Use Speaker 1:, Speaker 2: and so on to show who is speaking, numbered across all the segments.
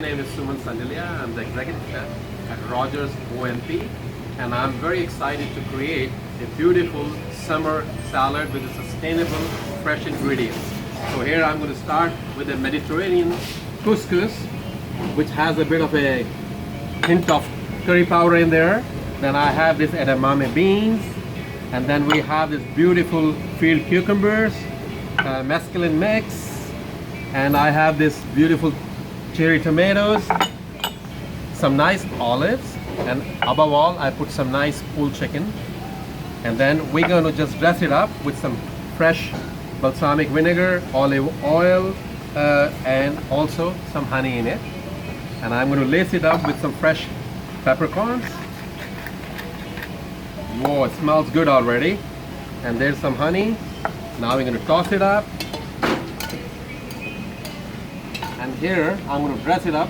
Speaker 1: My name is Suman. I'm the executive chef at Rogers OMP, and I'm very excited to create a beautiful summer salad with sustainable, fresh ingredients. So here I'm going to start with a Mediterranean couscous, which has a bit of a hint of curry powder in there. Then I have this edamame beans, and then we have this beautiful field cucumbers, mesclun mix, and I have this beautiful cherry tomatoes, some nice olives, and above all I put some nice pulled chicken. And then we're going to just dress it up with some fresh balsamic vinegar, olive oil, and also some honey in it. And I'm going to lace it up with some fresh peppercorns. Whoa, it smells good already. And there's some honey. Now we're going to toss it up. And here I'm going to dress it up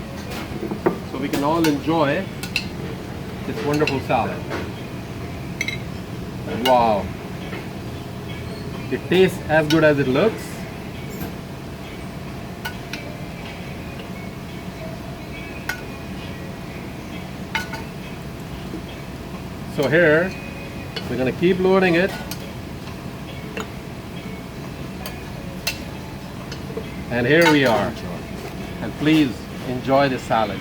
Speaker 1: so we can all enjoy this wonderful salad. Wow, it tastes as good as it looks. So here we're going to keep loading it. And here we are. And please enjoy the salad.